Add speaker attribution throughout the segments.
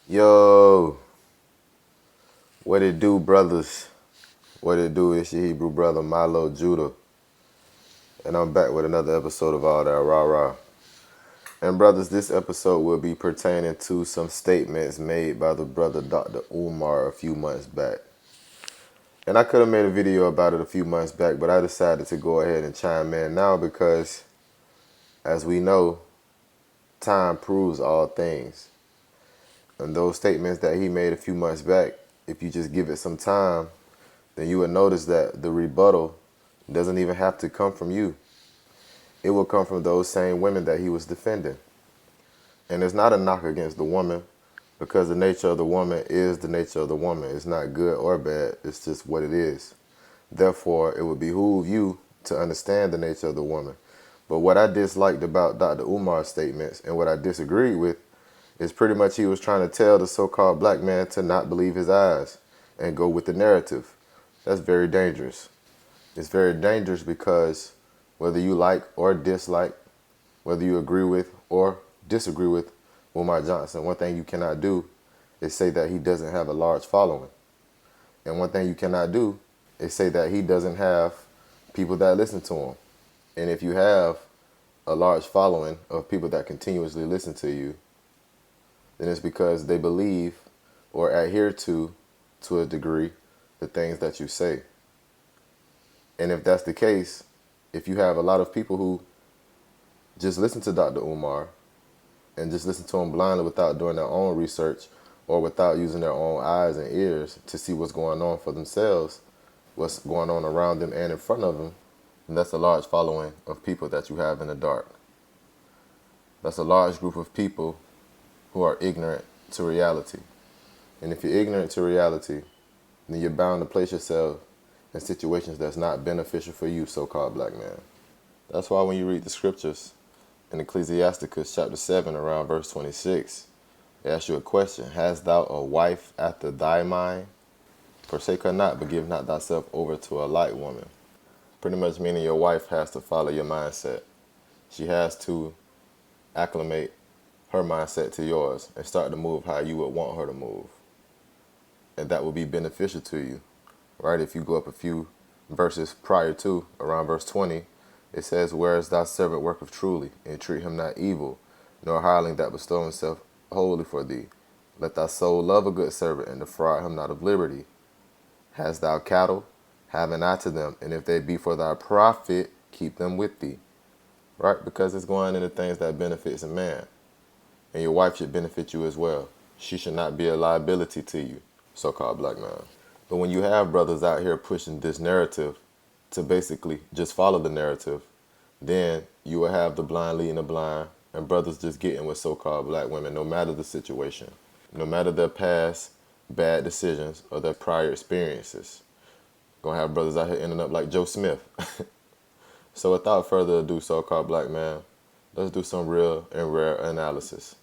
Speaker 1: Yo, what it do, brothers? What it do? It's your Hebrew brother Milo Judah, and I'm back with another episode of All That R.A.R.A. And brothers, this episode will be pertaining to some statements made by the brother Dr. Umar a few months back. And I could have made a video about it a few months back, but I decided to go ahead and chime in now because, as we know, time proves all things. And those statements that he made a few months back, if you just give it some time, then you would notice that the rebuttal doesn't even have to come from you. It will come from those same women that he was defending. And it's not a knock against the woman, because the nature of the woman is the nature of the woman. It's not good or bad. It's just what it is. Therefore, it would behoove you to understand the nature of the woman. But what I disliked about Dr. Umar's statements and what I disagreed with is pretty much he was trying to tell the so-called black man to not believe his eyes and go with the narrative. That's very dangerous. It's very dangerous because whether you like or dislike, whether you agree with or disagree with Umar Johnson, one thing you cannot do is say that he doesn't have a large following. And one thing you cannot do is say that he doesn't have people that listen to him. And if you have a large following of people that continuously listen to you, then it's because they believe or adhere to a degree, the things that you say. And if that's the case, if you have a lot of people who just listen to Dr. Umar and just listen to him blindly without doing their own research or without using their own eyes and ears to see what's going on for themselves, what's going on around them and in front of them, then that's a large following of people that you have in the dark. That's a large group of people who are ignorant to reality. And if you're ignorant to reality, then you're bound to place yourself in situations that's not beneficial for you, so-called black man. That's why when you read the scriptures in Ecclesiasticus chapter 7 around verse 26, they ask you a question: hast thou a wife after thy mind? Forsake her not, but give not thyself over to a light woman. Pretty much meaning your wife has to follow your mindset. She has to acclimate her mindset to yours and start to move how you would want her to move. And that will be beneficial to you, right? If you go up a few verses prior to, around verse 20, it says, where is thy servant worketh truly, and treat him not evil, nor hireling that bestow himself wholly for thee. Let thy soul love a good servant, and defraud him not of liberty. Hast thou cattle? Have an eye to them, and if they be for thy profit, keep them with thee. Right? Because it's going into things that benefits a man. And your wife should benefit you as well. She should not be a liability to you, so-called black man. But when you have brothers out here pushing this narrative to basically just follow the narrative, then you will have the blind leading the blind, and brothers just getting with so-called black women, no matter the situation, no matter their past bad decisions or their prior experiences. Gonna have brothers out here ending up like Joe Smith. So without further ado, so-called black man, let's do some real and rare analysis.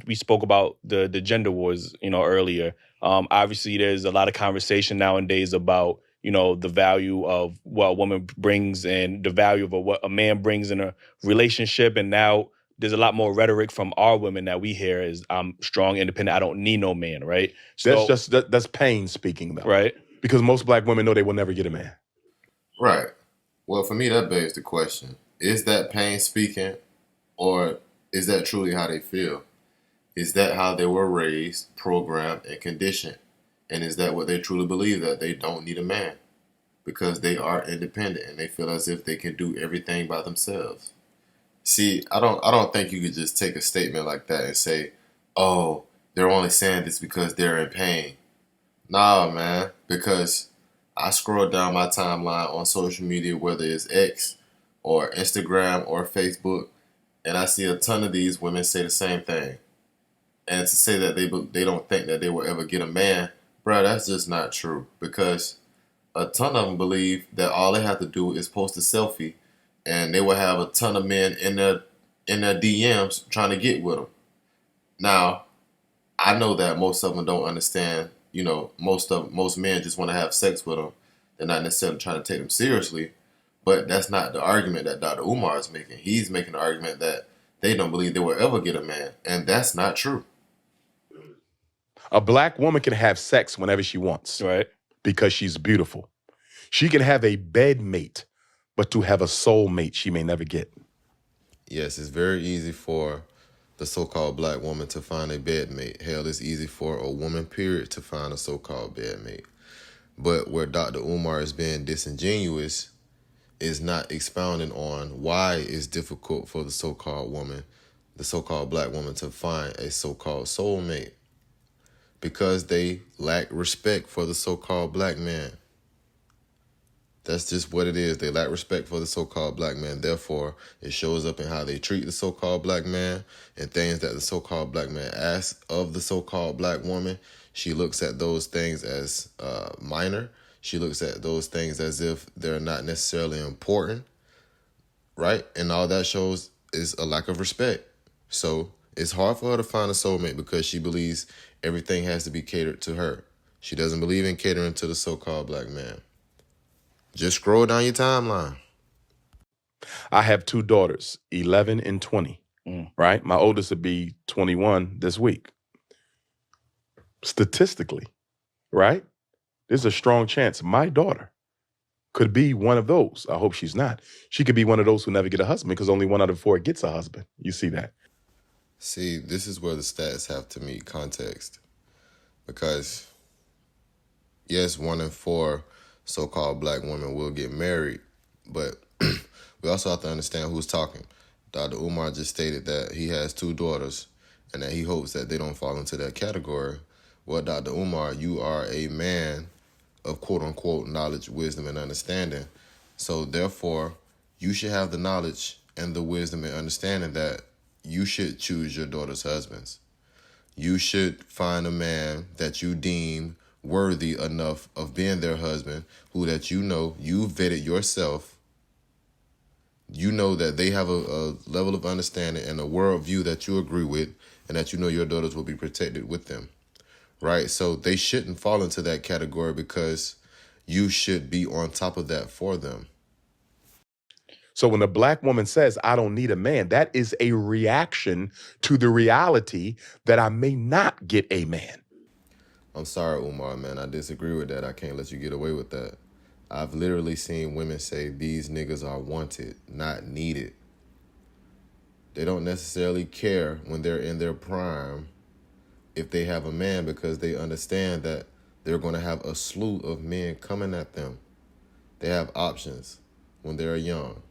Speaker 2: We spoke about the gender wars, earlier. Obviously, there's a lot of conversation nowadays about the value of what a woman brings and the value of what a man brings in a relationship. And now there's a lot more rhetoric from our women that we hear is I'm strong, independent. I don't need no man, right?
Speaker 3: That's pain speaking about
Speaker 2: right.
Speaker 3: Because most black women know they will never get a man.
Speaker 1: Right. Well, for me, that begs the question: is that pain speaking, or is that truly how they feel? Is that how they were raised, programmed, and conditioned? And is that what they truly believe, that they don't need a man because they are independent and they feel as if they can do everything by themselves? See, I don't think you could just take a statement like that and say, "Oh, they're only saying this because they're in pain." Nah, man, because I scroll down my timeline on social media, whether it's X or Instagram or Facebook, and I see a ton of these women say the same thing. And to say that they don't think that they will ever get a man, bro, that's just not true. Because a ton of them believe that all they have to do is post a selfie, and they will have a ton of men in their DMs trying to get with them. Now, I know that most of them don't understand. Most men just want to have sex with them. They're not necessarily trying to take them seriously. But that's not the argument that Dr. Umar is making. He's making the argument that they don't believe they will ever get a man, and that's not true.
Speaker 3: A black woman can have sex whenever she wants
Speaker 2: Right.
Speaker 3: because she's beautiful. She can have a bed mate, but to have a soul mate, she may never get.
Speaker 1: Yes, it's very easy for the so-called black woman to find a bedmate. Hell, it's easy for a woman, period, to find a so-called bedmate. But where Dr. Umar is being disingenuous is not expounding on why it's difficult for the so-called woman, the so-called black woman, to find a so-called soulmate. Because they lack respect for the so-called black man. That's just what it is. They lack respect for the so-called black man. Therefore, it shows up in how they treat the so-called black man and things that the so-called black man asks of the so-called black woman. She looks at those things as minor. She looks at those things as if they're not necessarily important, right? And all that shows is a lack of respect. So it's hard for her to find a soulmate because she believes everything has to be catered to her. She doesn't believe in catering to the so-called black man. Just scroll down your timeline.
Speaker 3: I have 2 daughters, 11 and 20, right? My oldest would be 21 this week. Statistically, right? There's a strong chance my daughter could be one of those. I hope she's not. She could be one of those who never get a husband because only 1 out of 4 gets a husband. You see that?
Speaker 1: See, this is where the stats have to meet context. Because, yes, 1 in 4 so-called black women will get married, but we also have to understand who's talking. Dr. Umar just stated that he has 2 daughters and that he hopes that they don't fall into that category. Well, Dr. Umar, you are a man of quote-unquote knowledge, wisdom, and understanding. So, therefore, you should have the knowledge and the wisdom and understanding that you should choose your daughter's husbands. You should find a man that you deem worthy enough of being their husband, who that you know, you vetted yourself. You know that they have a level of understanding and a worldview that you agree with, and that you know your daughters will be protected with them, right? So they shouldn't fall into that category because you should be on top of that for them.
Speaker 3: So when a black woman says, I don't need a man, that is a reaction to the reality that I may not get a man.
Speaker 1: I'm sorry, Umar, man. I disagree with that. I can't let you get away with that. I've literally seen women say these niggas are wanted, not needed. They don't necessarily care when they're in their prime if they have a man because they understand that they're going to have a slew of men coming at them. They have options when they're young.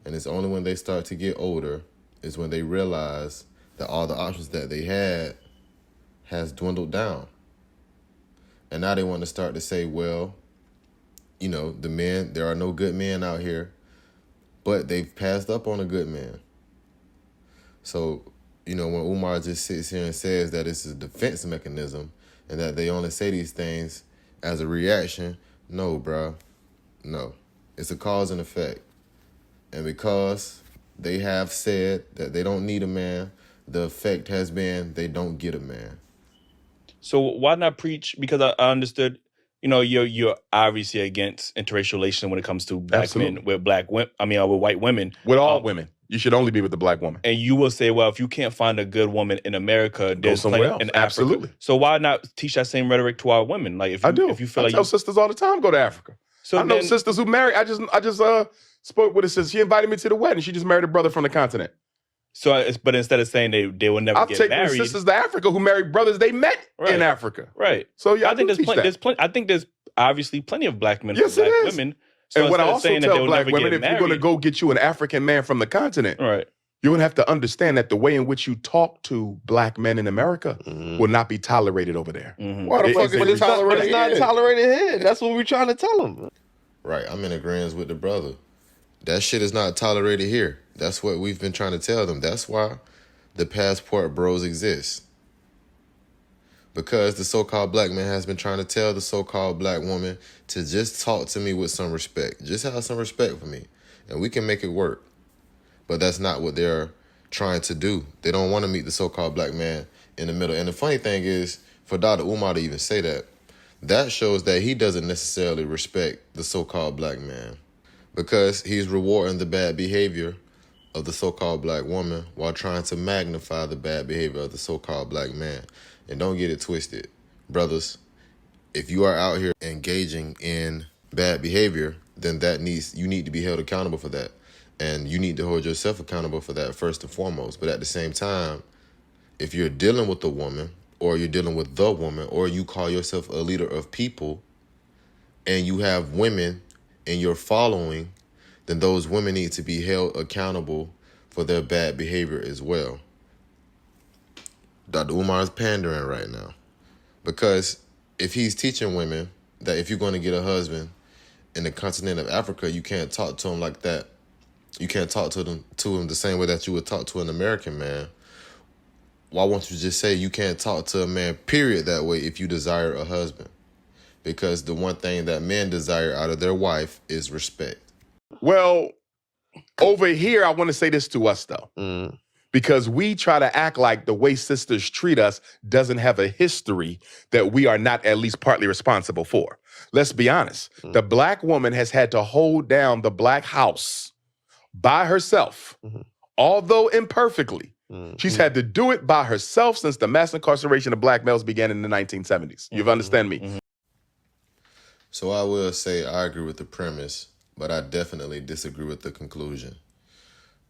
Speaker 1: And it's only when they start to get older is when they realize that all the options that they had has dwindled down. And now they want to start to say, well, you know, the men, there are no good men out here, but they've passed up on a good man. So, you know, when Umar just sits here and says that it's a defense mechanism and that they only say these things as a reaction, no, bro, no. It's a cause and effect. And because they have said that they don't need a man, the effect has been they don't get a man.
Speaker 2: So why not preach? Because I understood, you know, you're obviously against interracial relations when it comes to black men with black women. I mean, with white women.
Speaker 3: With all women, you should only be with the black woman.
Speaker 2: And you will say, well, if you can't find a good woman in America,
Speaker 3: go somewhere else.
Speaker 2: In Africa.
Speaker 3: Absolutely.
Speaker 2: So why not teach that same rhetoric to our women? Like, if you,
Speaker 3: I do.
Speaker 2: If you feel
Speaker 3: I
Speaker 2: like
Speaker 3: tell sisters all the time, go to Africa.
Speaker 2: So
Speaker 3: I know sisters who marry. I just spoke with her sister. She invited me to the wedding. She just married a brother from the continent.
Speaker 2: So, but instead of saying they will never get married, I'll take
Speaker 3: sisters to Africa who married brothers they met in Africa.
Speaker 2: Right.
Speaker 3: So yeah,
Speaker 2: I think there's plenty. I think there's obviously plenty of black men,
Speaker 3: yes,
Speaker 2: black women. So
Speaker 3: and what I also tell black women, if
Speaker 2: married,
Speaker 3: you're going to go get you an African man from the continent,
Speaker 2: right,
Speaker 3: you're going to have to understand that the way in which you talk to black men in America will not be tolerated over there.
Speaker 1: Why the fuck is it tolerated?
Speaker 4: It's not tolerated here. That's what we're trying to tell them.
Speaker 1: Right. I'm in agreement with the brother. That shit is not tolerated here. That's what we've been trying to tell them. That's why the passport bros exist. Because the so-called black man has been trying to tell the so-called black woman to just talk to me with some respect. Just have some respect for me. And we can make it work. But that's not what they're trying to do. They don't want to meet the so-called black man in the middle. And the funny thing is, for Dr. Umar to even say that, that shows that he doesn't necessarily respect the so-called black man. Because he's rewarding the bad behavior of the so-called black woman while trying to magnify the bad behavior of the so-called black man. And don't get it twisted. Brothers, if you are out here engaging in bad behavior, then you need to be held accountable for that. And you need to hold yourself accountable for that first and foremost. But at the same time, if you're dealing with a woman, or you're dealing with the woman, or you call yourself a leader of people, and you have women in your following, then those women need to be held accountable for their bad behavior as well. Dr. Umar is pandering right now. Because if he's teaching women that if you're going to get a husband in the continent of Africa, you can't talk to him like that. You can't talk to him the same way that you would talk to an American man. Why won't you just say you can't talk to a man, period, that way if you desire a husband? Because the one thing that men desire out of their wife is respect.
Speaker 3: Well, over here, I want to say this to us, though. Because we try to act like the way sisters treat us doesn't have a history that we are not at least partly responsible for. Let's be honest. The black woman has had to hold down the black house by herself, although imperfectly. She's had to do it by herself since the mass incarceration of black males began in the 1970s. You understand me?
Speaker 1: So I will say I agree with the premise, but I definitely disagree with the conclusion.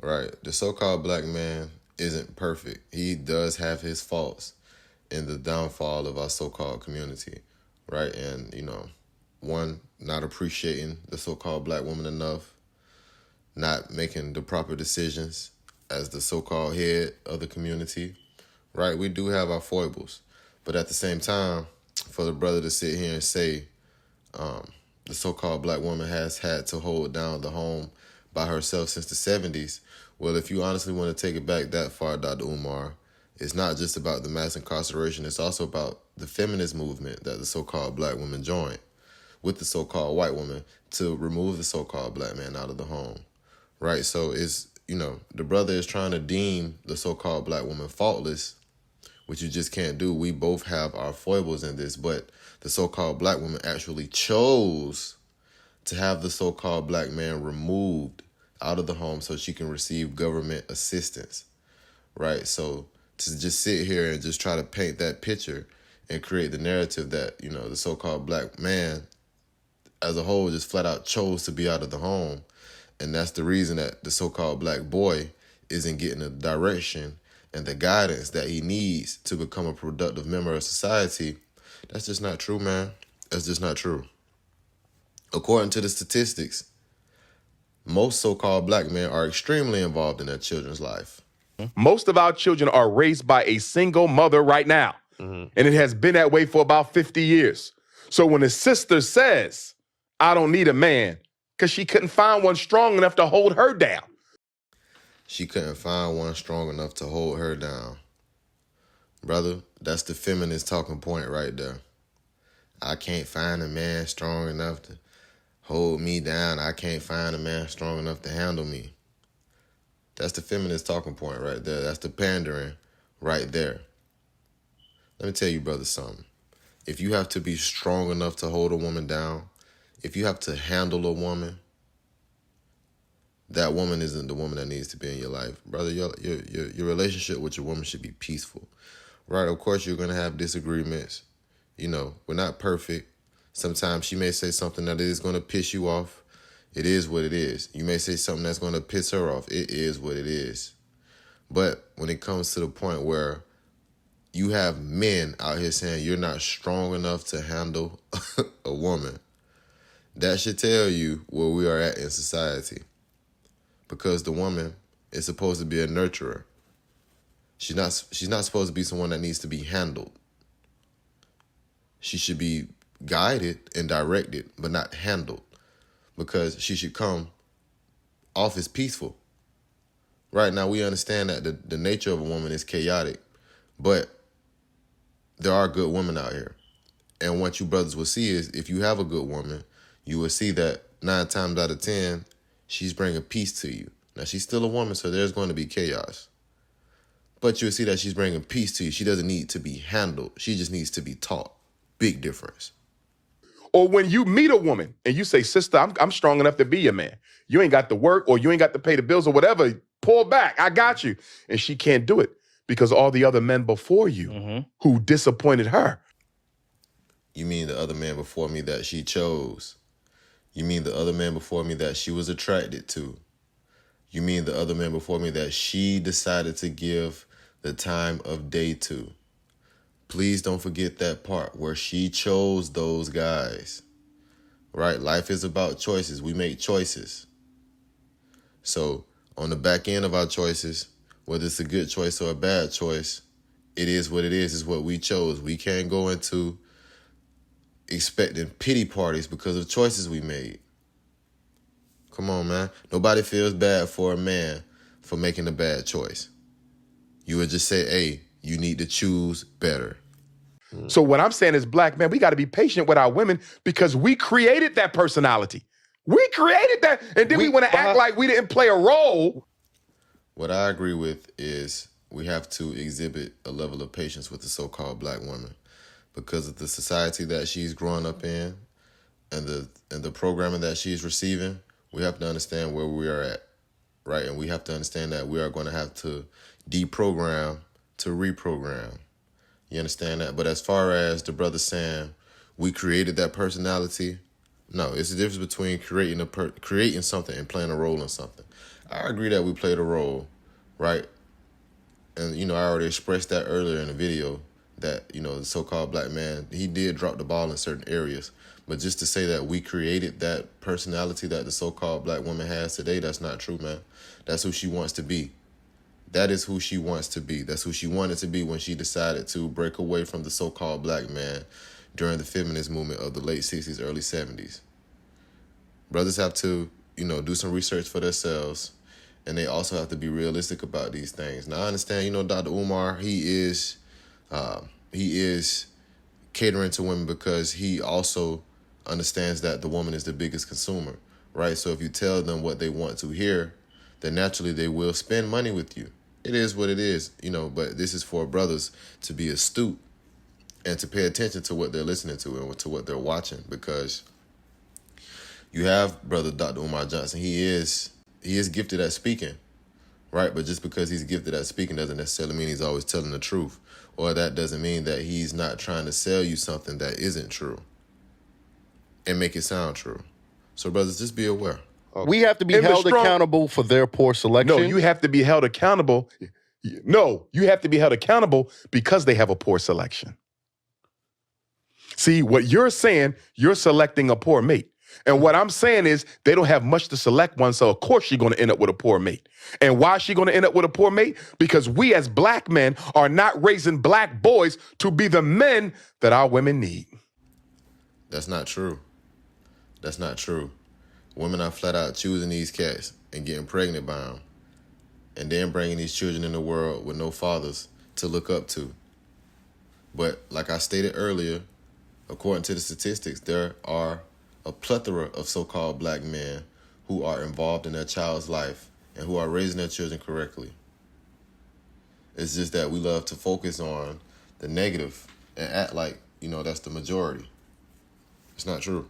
Speaker 1: Right. The so-called black man isn't perfect. He does have his faults in the downfall of our so-called community. Right. And, one, not appreciating the so-called black woman enough, not making the proper decisions as the so-called head of the community. Right. We do have our foibles. But at the same time, for the brother to sit here and say the so-called black woman has had to hold down the home by herself since the 70s. Well, if you honestly want to take it back that far, Dr. Umar, it's not just about the mass incarceration. It's also about the feminist movement that the so-called black woman joined with the so-called white woman to remove the so-called black man out of the home. Right? So it's, the brother is trying to deem the so-called black woman faultless, which you just can't do. We both have our foibles in this, but the so-called black woman actually chose to have the so-called black man removed out of the home so she can receive government assistance, right? So to just sit here and just try to paint that picture and create the narrative that, the so-called black man as a whole just flat out chose to be out of the home, and that's the reason that the so-called black boy isn't getting the direction and the guidance that he needs to become a productive member of society, that's just not true, man. That's just not true. According to the statistics, most so-called black men are extremely involved in their children's life.
Speaker 3: Most of our children are raised by a single mother right now. And it has been that way for about 50 years. So when a sister says, I don't need a man, because she couldn't find one strong enough to hold her down.
Speaker 1: She couldn't find one strong enough to hold her down. Brother, that's the feminist talking point right there. I can't find a man strong enough to hold me down. I can't find a man strong enough to handle me. That's the feminist talking point right there. That's the pandering right there. Let me tell you, brother, something. If you have to be strong enough to hold a woman down, if you have to handle a woman, that woman isn't the woman that needs to be in your life. Brother, your relationship with your woman should be peaceful. Right? Of course, you're going to have disagreements. We're not perfect. Sometimes she may say something that is going to piss you off. It is what it is. You may say something that's going to piss her off. It is what it is. But when it comes to the point where you have men out here saying you're not strong enough to handle a woman, that should tell you where we are at in society. Because the woman is supposed to be a nurturer. She's not supposed to be someone that needs to be handled. She should be guided and directed, but not handled. Because she should come off as peaceful. Right now, we understand that the nature of a woman is chaotic, but there are good women out here. And what you brothers will see is if you have a good woman, you will see that 9 times out of 10, she's bringing peace to you. Now, she's still a woman, so there's going to be chaos. But you'll see that she's bringing peace to you. She doesn't need to be handled. She just needs to be taught. Big difference.
Speaker 3: Or when you meet a woman and you say, sister, I'm strong enough to be your man. You ain't got to work or you ain't got to pay the bills or whatever pull back. I got you. And she can't do it because all the other men before you who disappointed her.
Speaker 1: You mean the other man before me that she chose? You mean the other man before me that she was attracted to? You mean the other man before me that she decided to give the time of day to? Please don't forget that part where she chose those guys. Right? Life is about choices. We make choices. So on the back end of our choices, whether it's a good choice or a bad choice, it is what it is what we chose. We can't go into expecting pity parties because of choices we made. Come on, man. Nobody feels bad for a man for making a bad choice. You would just say, hey, you need to choose better.
Speaker 3: So what I'm saying is, black men, we got to be patient with our women because we created that personality. We created that, and then we want to act like we didn't play a role.
Speaker 1: What I agree with is we have to exhibit a level of patience with the so-called black woman because of the society that she's growing up in and the programming that she's receiving. We have to understand where we are at, right? And we have to understand that we are going to have to deprogram to reprogram. You understand that? But as far as the brother saying we created that personality, no, it's the difference between creating something and playing a role in something. I agree that we played a role, right? And, I already expressed that earlier in the video that, the so-called black man, he did drop the ball in certain areas. But just to say that we created that personality that the so-called black woman has today, that's not true, man. That's who she wants to be. That is who she wants to be. That's who she wanted to be when she decided to break away from the so-called black man during the feminist movement of the late 60s, early 70s. Brothers have to, do some research for themselves, and they also have to be realistic about these things. Now, I understand, Dr. Umar, he is catering to women because he also understands that the woman is the biggest consumer, right? So if you tell them what they want to hear, then naturally they will spend money with you. It is what it is, but this is for brothers to be astute and to pay attention to what they're listening to and to what they're watching, because you have brother Dr. Umar Johnson. He is gifted at speaking, right? But just because he's gifted at speaking doesn't necessarily mean he's always telling the truth, or that doesn't mean that he's not trying to sell you something that isn't true and make it sound true. So brothers, just be aware.
Speaker 4: We have to be held accountable for their poor selection.
Speaker 3: No, you have to be held accountable. No, you have to be held accountable because they have a poor selection. See, what you're saying, you're selecting a poor mate. And what I'm saying is they don't have much to select one, so of course she's going to end up with a poor mate. And why is she going to end up with a poor mate? Because we as black men are not raising black boys to be the men that our women need.
Speaker 1: That's not true. That's not true. Women are flat out choosing these cats and getting pregnant by them, and then bringing these children in the world with no fathers to look up to. But like I stated earlier, according to the statistics, there are a plethora of so-called black men who are involved in their child's life and who are raising their children correctly. It's just that we love to focus on the negative and act like, that's the majority. It's not true.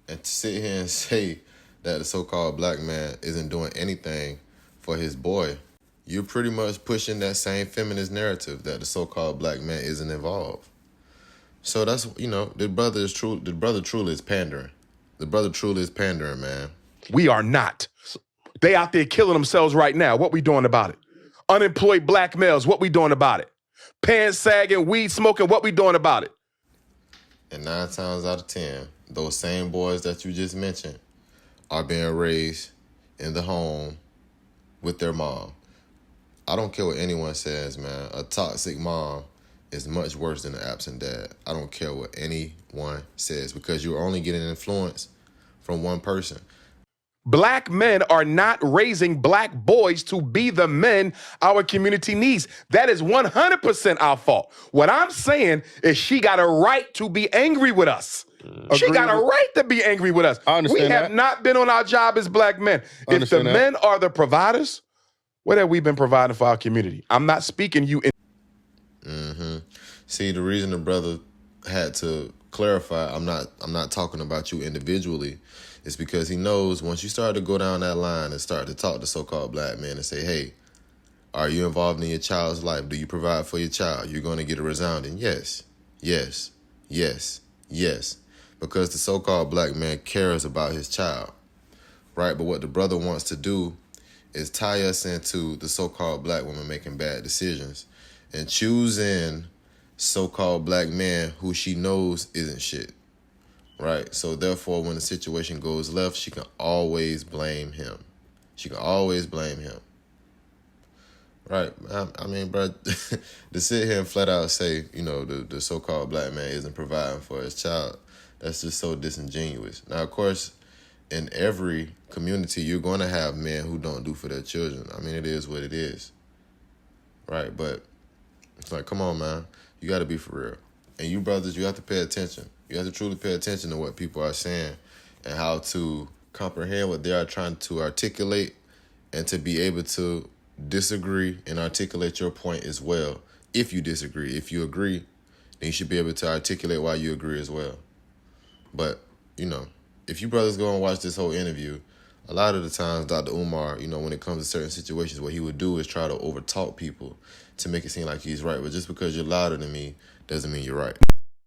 Speaker 1: And to sit here and say that the so-called black man isn't doing anything for his boy, you're pretty much pushing that same feminist narrative that the so-called black man isn't involved. So that's, the brother truly is pandering. The brother truly is pandering, man.
Speaker 3: We are not. They out there killing themselves right now. What we doing about it? Unemployed black males, what we doing about it? Pants sagging, weed smoking, what we doing about it?
Speaker 1: And 9 times out of 10, those same boys that you just mentioned are being raised in the home with their mom. I don't care what anyone says, man. A toxic mom is much worse than an absent dad. I don't care what anyone says, because you're only getting influence from one person.
Speaker 3: Black men are not raising black boys to be the men our community needs. That is 100% our fault. What I'm saying is she got a right to be angry with us. She got a right to be angry with us. We have not been on our job as black men. If the men are the providers, what have we been providing for our community? I'm not speaking you in.
Speaker 1: See, the reason the brother had to clarify, I'm not talking about you individually. It's because he knows once you start to go down that line and start to talk to so-called black men and say, hey, are you involved in your child's life? Do you provide for your child? You're going to get a resounding yes, yes, yes, yes. Because the so-called black man cares about his child, right? But what the brother wants to do is tie us into the so-called black woman making bad decisions and choosing so-called black man who she knows isn't shit, right? So therefore, when the situation goes left, she can always blame him. She can always blame him. Right. I mean, bro, to sit here and flat out say, you know, the so-called black man isn't providing for his child, that's just so disingenuous. Now, of course, in every community, you're going to have men who don't do for their children. I mean, it is what it is. Right. But it's like, come on, man. You got to be for real. And you brothers, you have to pay attention. You have to truly pay attention to what people are saying and how to comprehend what they are trying to articulate and to be able to disagree and articulate your point as well. If you disagree, if you agree, then you should be able to articulate why you agree as well. But, you know, if you brothers go and watch this whole interview, a lot of the times Dr. Umar, you know, when it comes to certain situations, what he would do is try to overtalk people to make it seem like he's right. But just because you're louder than me doesn't mean you're right.